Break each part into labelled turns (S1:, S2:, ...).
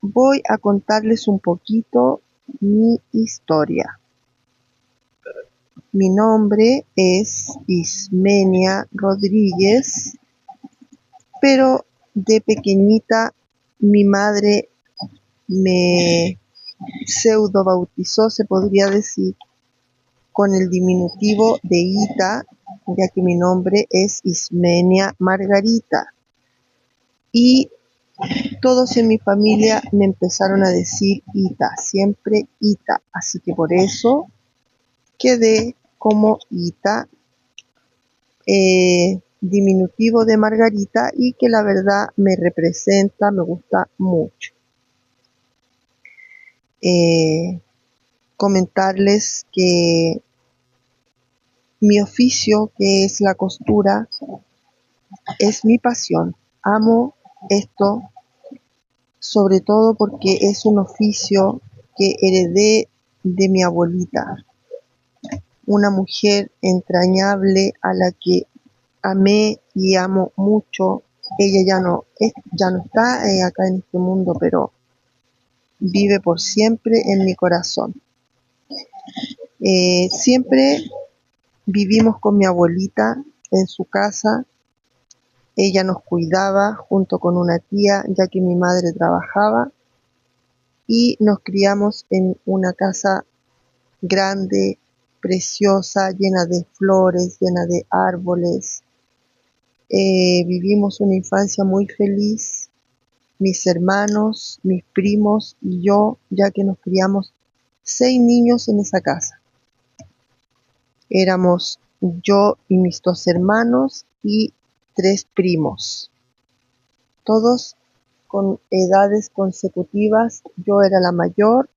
S1: voy a contarles un poquito mi historia. Mi nombre es Ismenia Rodríguez, pero de pequeñita mi madre me pseudo bautizó, se podría decir, con el diminutivo de Ita, ya que mi nombre es Ismenia Margarita. Y todos en mi familia me empezaron a decir Ita, siempre Ita, así que por eso quedé como Ita, diminutivo de Margarita, y que la verdad me representa, me gusta mucho. Comentarles que mi oficio, que es la costura, es mi pasión. Amo esto, sobre todo porque es un oficio que heredé de mi abuelita, una mujer entrañable a la que amé y amo mucho. Ella ya no está acá en este mundo, pero vive por siempre en mi corazón. Siempre vivimos con mi abuelita en su casa. Ella nos cuidaba junto con una tía, ya que mi madre trabajaba, y nos criamos en una casa grande, preciosa, llena de flores, llena de árboles. Vivimos una infancia muy feliz, mis hermanos, mis primos y yo, ya que nos criamos 6 niños en esa casa. Éramos yo y mis 2 hermanos y 3 primos, todos con edades consecutivas. Yo era la mayor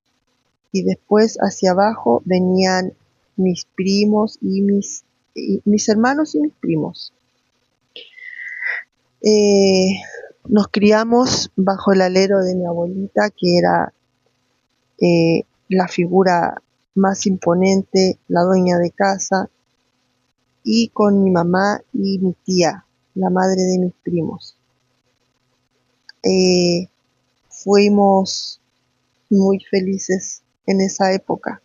S1: y después hacia abajo venían mis primos y mis hermanos y mis primos. Nos criamos bajo el alero de mi abuelita, que era la figura más imponente, la dueña de casa, y con mi mamá y mi tía, la madre de mis primos. Fuimos muy felices en esa época.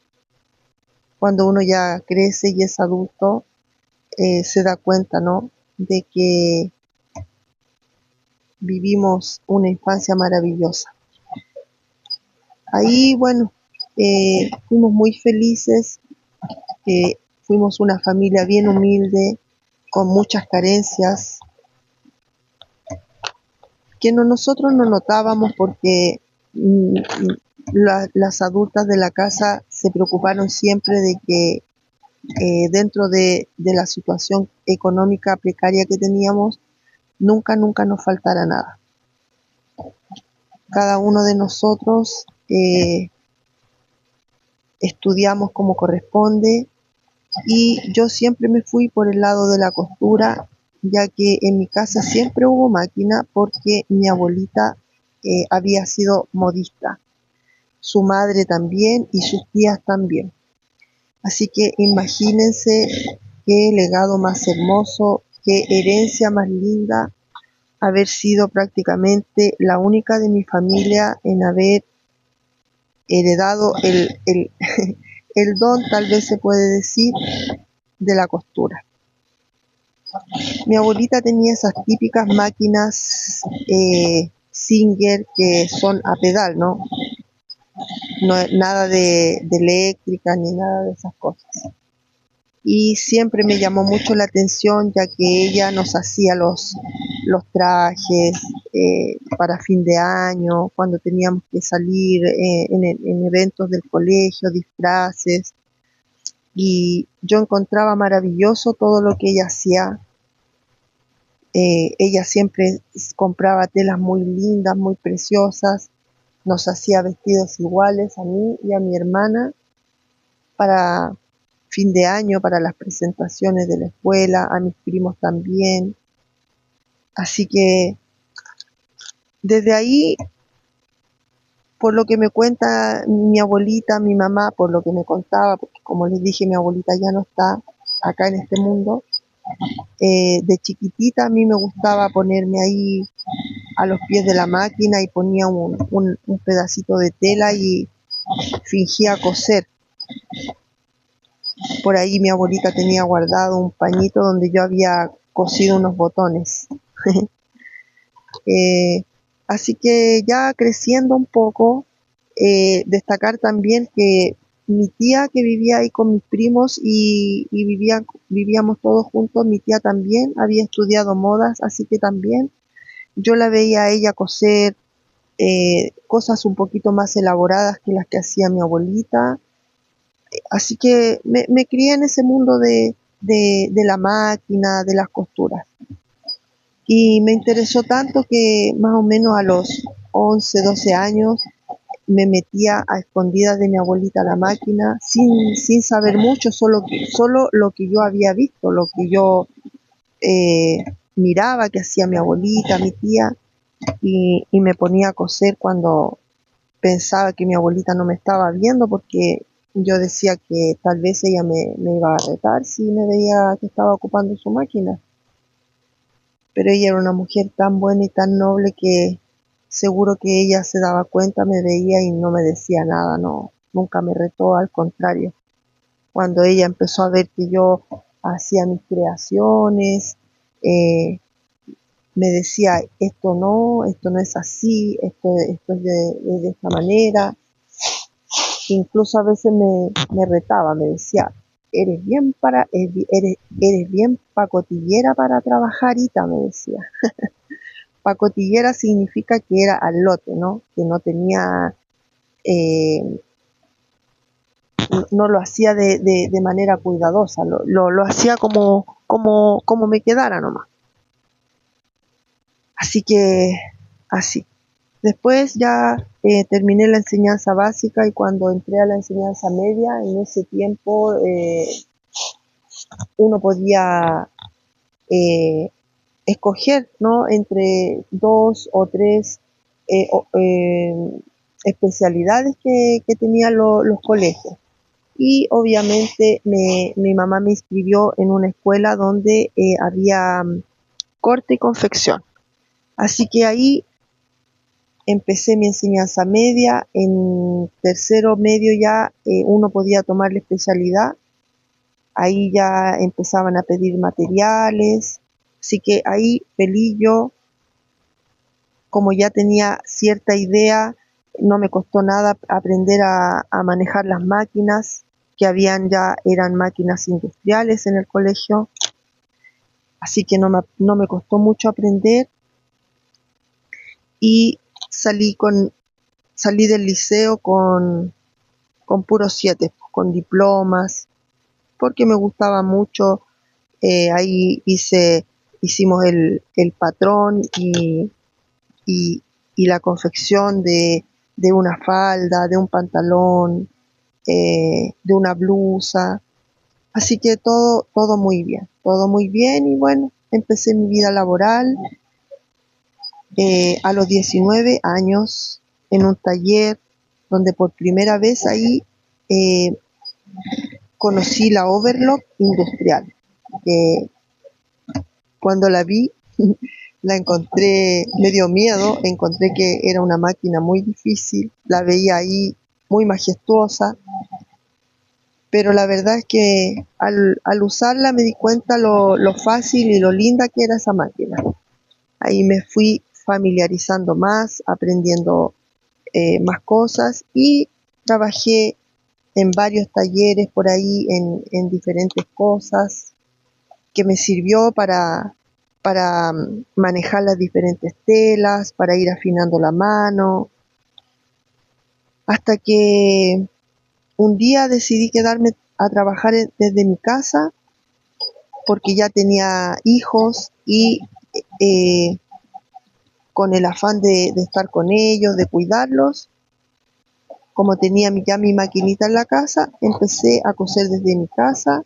S1: Cuando uno ya crece y es adulto, se da cuenta, ¿no?, de que vivimos una infancia maravillosa. Ahí, bueno, fuimos muy felices, fuimos una familia bien humilde, con muchas carencias, que nosotros no notábamos porque las adultas de la casa se preocuparon siempre de que dentro de la situación económica precaria que teníamos, nunca nos faltara nada. Cada uno de nosotros estudiamos como corresponde, y yo siempre me fui por el lado de la costura, ya que en mi casa siempre hubo máquina porque mi abuelita había sido modista, su madre también y sus tías también. Así que imagínense qué legado más hermoso, qué herencia más linda, haber sido prácticamente la única de mi familia en haber heredado el don, tal vez se puede decir, de la costura. Mi abuelita tenía esas típicas máquinas Singer, que son a pedal, ¿no? No nada de eléctrica ni nada de esas cosas. Y siempre me llamó mucho la atención, ya que ella nos hacía los trajes para fin de año, cuando teníamos que salir en eventos del colegio, disfraces, y yo encontraba maravilloso todo lo que ella hacía. Ella siempre compraba telas muy lindas, muy preciosas, nos hacía vestidos iguales a mí y a mi hermana para fin de año, para las presentaciones de la escuela, a mis primos también. Así que desde ahí, por lo que me cuenta mi abuelita, mi mamá, por lo que me contaba, porque como les dije, mi abuelita ya no está acá en este mundo, de chiquitita a mí me gustaba ponerme ahí a los pies de la máquina y ponía un pedacito de tela y fingía coser. Por ahí mi abuelita tenía guardado un pañito donde yo había cosido unos botones. Eh, Así que ya creciendo un poco, destacar también que mi tía que vivía ahí con mis primos y vivíamos todos juntos, mi tía también había estudiado modas, así que también yo la veía a ella coser cosas un poquito más elaboradas que las que hacía mi abuelita. Así que me crié en ese mundo de la máquina, de las costuras. Y me interesó tanto que más o menos a los 11 12 años me metía a escondidas de mi abuelita a la máquina sin saber mucho, solo lo que yo había visto, lo que yo eh, miraba que hacía mi abuelita, mi tía, y me ponía a coser cuando pensaba que mi abuelita no me estaba viendo porque yo decía que tal vez ella me iba a retar si me veía que estaba ocupando su máquina. Pero ella era una mujer tan buena y tan noble que seguro que ella se daba cuenta, me veía y no me decía nada, no, nunca me retó, al contrario. Cuando ella empezó a ver que yo hacía mis creaciones, eh, me decía, esto no es así, esto es de esta manera. Incluso a veces me retaba, me decía, eres bien pacotillera para trabajar, Ita, me decía. Pacotillera significa que era al lote, ¿no? Que no tenía, eh, no lo hacía de manera cuidadosa, lo hacía como me quedara nomás. Así que, así. Después ya terminé la enseñanza básica y cuando entré a la enseñanza media, en ese tiempo uno podía eh, escoger, ¿no? Entre dos o tres especialidades que tenían los colegios. Y obviamente mi mamá me inscribió en una escuela donde había corte y confección. Así que ahí empecé mi enseñanza media. En tercero medio ya uno podía tomar la especialidad. Ahí ya empezaban a pedir materiales. Así que ahí feliz yo, como ya tenía cierta idea, no me costó nada aprender a manejar las máquinas, que habían ya, eran máquinas industriales en el colegio, así que no me costó mucho aprender y salí del liceo con puros 7, con diplomas, porque me gustaba mucho. Ahí hicimos el patrón y, y la confección de una falda, de un pantalón, de una blusa. Así que todo muy bien y bueno, empecé mi vida laboral a los 19 años en un taller donde por primera vez ahí eh, conocí la overlock industrial, que cuando la vi la encontré, me dio miedo, encontré que era una máquina muy difícil, la veía ahí muy majestuosa, pero la verdad es que al usarla me di cuenta lo fácil y lo linda que era esa máquina. Ahí me fui familiarizando más, aprendiendo más cosas y trabajé en varios talleres por ahí en diferentes cosas que me sirvió para manejar las diferentes telas, para ir afinando la mano, hasta que un día decidí quedarme a trabajar desde mi casa porque ya tenía hijos y eh, con el afán de estar con ellos, de cuidarlos, como tenía ya mi maquinita en la casa, empecé a coser desde mi casa,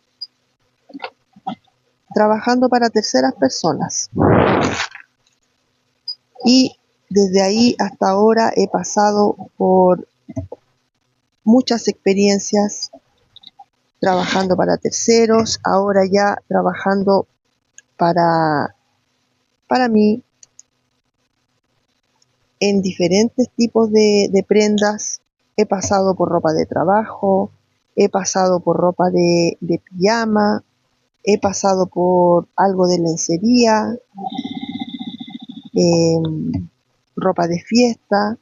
S1: trabajando para terceras personas. Y desde ahí hasta ahora he pasado por muchas experiencias trabajando para terceros, ahora ya trabajando para mí, en diferentes tipos de prendas. He pasado por ropa de trabajo, he pasado por ropa de pijama, he pasado por algo de lencería, eh, ropa de fiesta,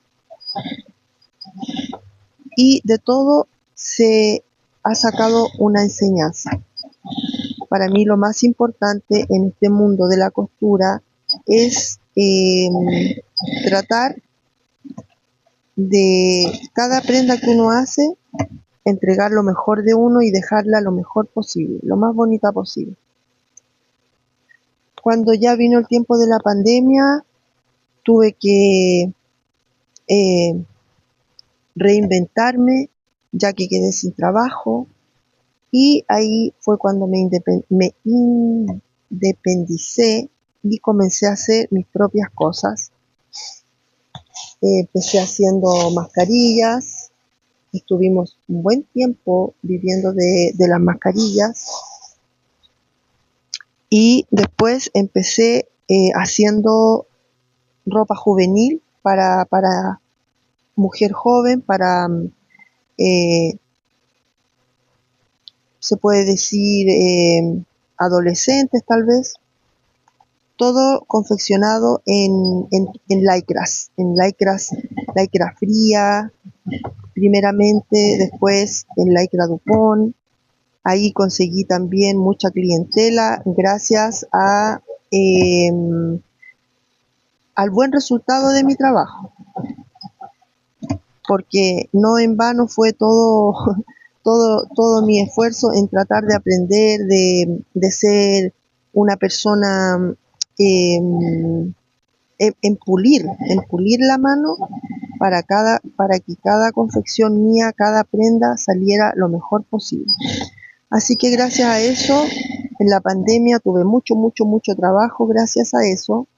S1: y de todo se ha sacado una enseñanza. Para mí lo más importante en este mundo de la costura es tratar de cada prenda que uno hace, entregar lo mejor de uno y dejarla lo mejor posible, lo más bonita posible. Cuando ya vino el tiempo de la pandemia, tuve que eh, reinventarme, ya que quedé sin trabajo, y ahí fue cuando me independicé y comencé a hacer mis propias cosas. Empecé haciendo mascarillas, estuvimos un buen tiempo viviendo de las mascarillas, y después empecé haciendo ropa juvenil para mujer joven, para, se puede decir, adolescentes tal vez, todo confeccionado en lycra fría, primeramente, después en lycra Dupont. Ahí conseguí también mucha clientela gracias eh, al buen resultado de mi trabajo, porque no en vano fue todo, todo mi esfuerzo en tratar de aprender, de ser una persona, eh, en pulir la mano para que cada confección mía, cada prenda saliera lo mejor posible. Así que gracias a eso, en la pandemia tuve mucho trabajo gracias a eso.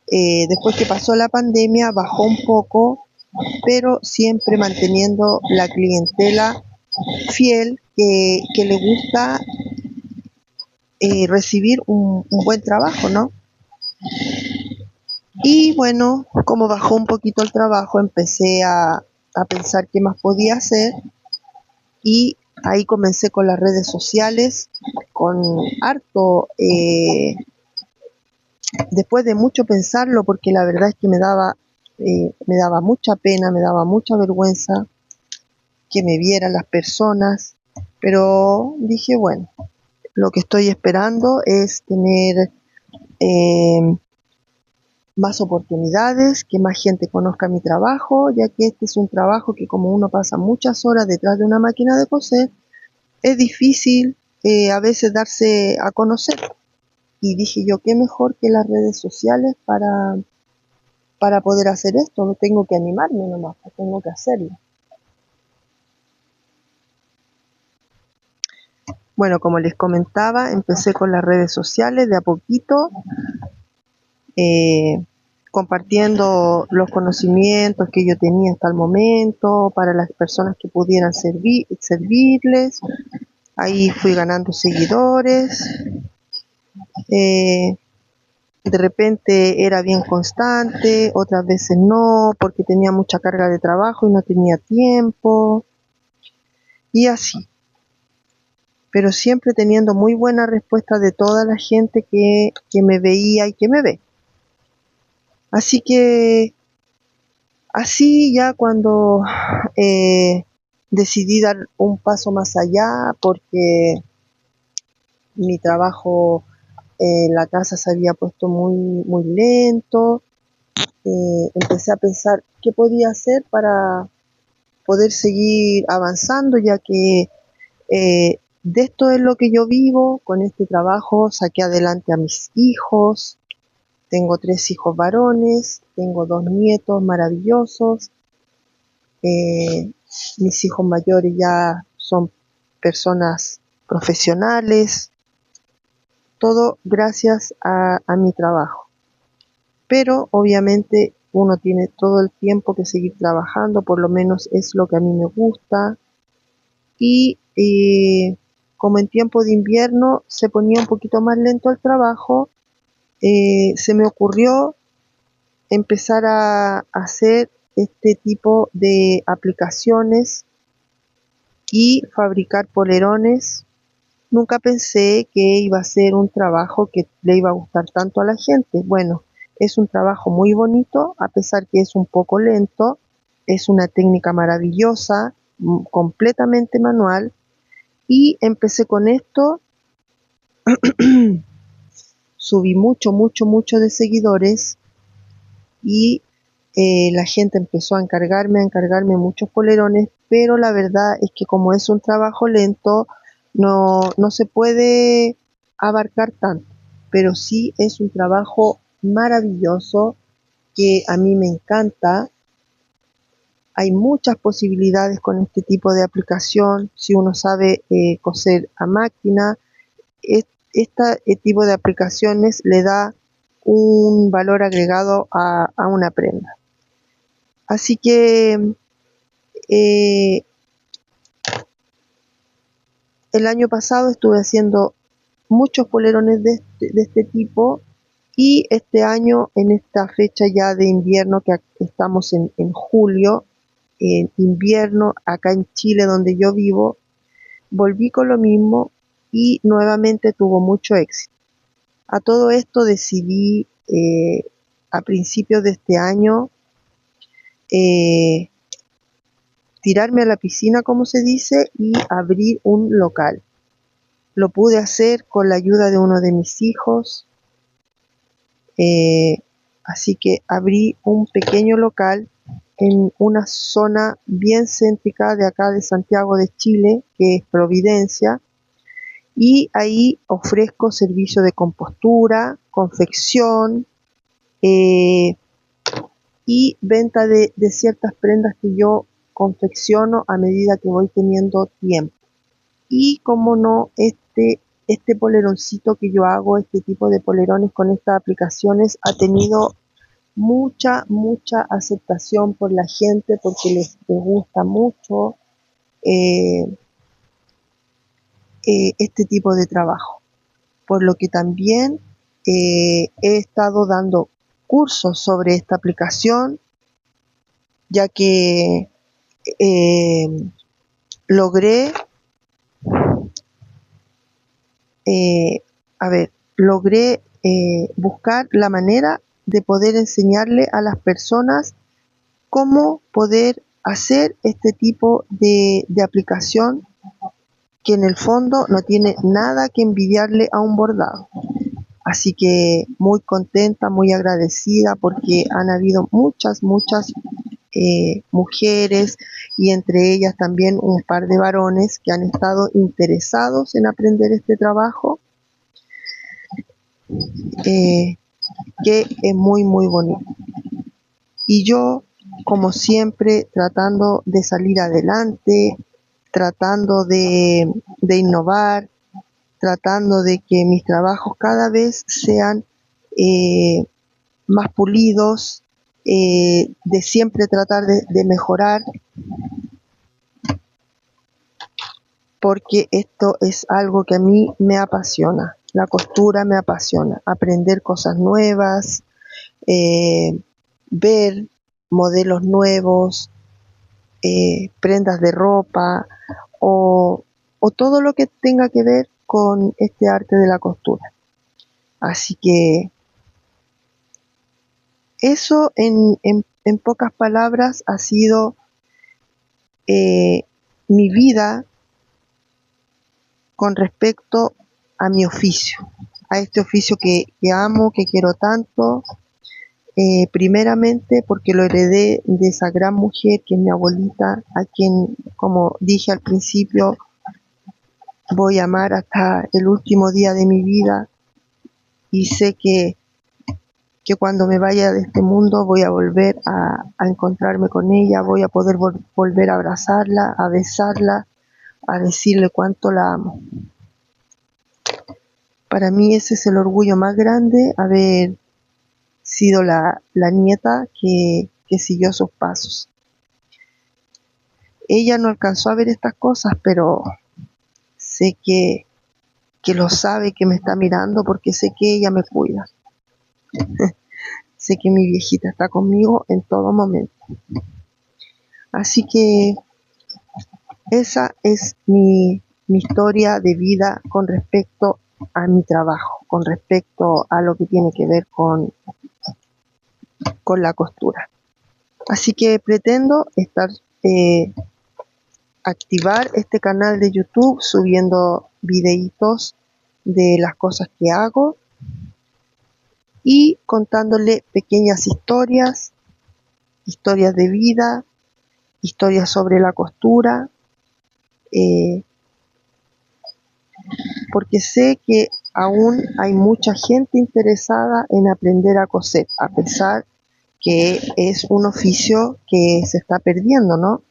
S1: Después que pasó la pandemia bajó un poco, pero siempre manteniendo la clientela fiel que le gusta recibir un buen trabajo, ¿no? Y bueno, como bajó un poquito el trabajo, empecé a pensar qué más podía hacer, y ahí comencé con las redes sociales, con harto, después de mucho pensarlo, porque la verdad es que me daba mucha pena, me daba mucha vergüenza que me vieran las personas, pero dije, bueno, lo que estoy esperando es tener eh, más oportunidades, que más gente conozca mi trabajo, ya que este es un trabajo que, como uno pasa muchas horas detrás de una máquina de coser, es difícil a veces darse a conocer. Y dije yo, qué mejor que las redes sociales para poder hacer esto. No tengo que animarme nomás, pues tengo que hacerlo. Bueno, como les comentaba, empecé con las redes sociales de a poquito, eh, compartiendo los conocimientos que yo tenía hasta el momento para las personas que pudieran servirles. Ahí fui ganando seguidores. Eh, de repente era bien constante, otras veces no, porque tenía mucha carga de trabajo y no tenía tiempo, y así. Pero siempre teniendo muy buena respuesta de toda la gente que me veía y que me ve. Así que así ya cuando decidí dar un paso más allá, porque mi trabajo en la casa se había puesto muy lento, empecé a pensar qué podía hacer para poder seguir avanzando, ya que de esto es lo que yo vivo. Con este trabajo saqué adelante a mis hijos, tengo 3 hijos varones, tengo 2 nietos maravillosos, eh, mis hijos mayores ya son personas profesionales, todo gracias a mi trabajo. Pero obviamente uno tiene todo el tiempo que seguir trabajando, por lo menos es lo que a mí me gusta. Y como en tiempo de invierno se ponía un poquito más lento el trabajo, se me ocurrió empezar a hacer este tipo de aplicaciones y fabricar polerones. Nunca pensé que iba a ser un trabajo que le iba a gustar tanto a la gente. Bueno, es un trabajo muy bonito, a pesar que es un poco lento, es una técnica maravillosa, completamente manual, y empecé con esto, subí mucho de seguidores y la gente empezó a encargarme muchos polerones, pero la verdad es que como es un trabajo lento, no se puede abarcar tanto, pero sí es un trabajo maravilloso que a mí me encanta. Hay muchas posibilidades con este tipo de aplicación, si uno sabe coser a máquina. Este tipo de aplicaciones le da un valor agregado a una prenda. Así que eh, el año pasado estuve haciendo muchos polerones de este tipo y este año, en esta fecha ya de invierno, que estamos en julio, en invierno, acá en Chile donde yo vivo, volví con lo mismo y nuevamente tuvo mucho éxito. A todo esto decidí a principios de este año eh, tirarme a la piscina, como se dice, y abrir un local. Lo pude hacer con la ayuda de uno de mis hijos, eh, así que abrí un pequeño local en una zona bien céntrica de acá de Santiago de Chile, que es Providencia, y ahí ofrezco servicio de compostura, confección eh, y venta de ciertas prendas que yo confecciono a medida que voy teniendo tiempo. Y como no, este poleroncito que yo hago, este tipo de polerones con estas aplicaciones, ha tenido mucha aceptación por la gente porque les gusta mucho eh, este tipo de trabajo. Por lo que también he estado dando cursos sobre esta aplicación, ya que eh, logré eh, logré buscar la manera de poder enseñarle a las personas cómo poder hacer este tipo de aplicación que en el fondo no tiene nada que envidiarle a un bordado. Así que muy contenta, muy agradecida porque han habido muchas mujeres y entre ellas también un par de varones que han estado interesados en aprender este trabajo eh, que es muy bonito. Y yo, como siempre, tratando de salir adelante, tratando de innovar, tratando de que mis trabajos cada vez sean eh, más pulidos, de siempre tratar de mejorar, porque esto es algo que a mí me apasiona. La costura me apasiona, aprender cosas nuevas, eh, ver modelos nuevos, prendas de ropa o todo lo que tenga que ver con este arte de la costura. Así que eso en pocas palabras ha sido eh, mi vida con respecto a mi oficio, a este oficio que amo, que quiero tanto. Primeramente porque lo heredé de esa gran mujer que es mi abuelita, a quien, como dije al principio, voy a amar hasta el último día de mi vida y sé que cuando me vaya de este mundo voy a volver a encontrarme con ella, voy a poder volver a abrazarla, a besarla, a decirle cuánto la amo. Para mí ese es el orgullo más grande, haber sido la nieta que siguió sus pasos. Ella no alcanzó a ver estas cosas, pero sé que lo sabe, que me está mirando, porque sé que ella me cuida. sé que mi viejita está conmigo en todo momento. Así que esa es mi historia de vida con respecto a mi trabajo, con respecto a lo que tiene que ver con la costura. Así que pretendo activar este canal de YouTube subiendo videitos de las cosas que hago y contándole pequeñas historias, historias de vida, historias sobre la costura, porque sé que aún hay mucha gente interesada en aprender a coser, a pesar que es un oficio que se está perdiendo, ¿no?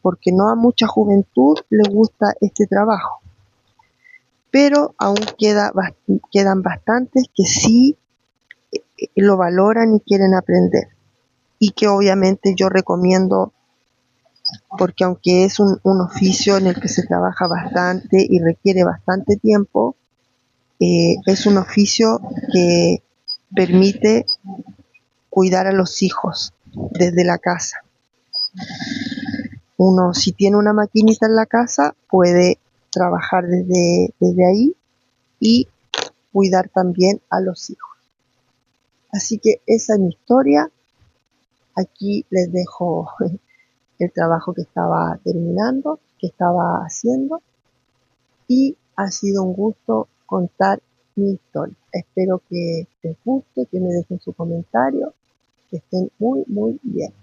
S1: Porque no a mucha juventud le gusta este trabajo, pero aún quedan bastantes que sí lo valoran y quieren aprender, y que obviamente yo recomiendo, porque aunque es un oficio en el que se trabaja bastante y requiere bastante tiempo, es un oficio que permite cuidar a los hijos desde la casa. Uno, si tiene una maquinita en la casa, puede trabajar desde ahí y cuidar también a los hijos. Así que esa es mi historia. Aquí les dejo el trabajo que estaba terminando, que estaba haciendo, y ha sido un gusto contar mi historia. Espero que les guste, que me dejen su comentario, que estén muy, muy bien.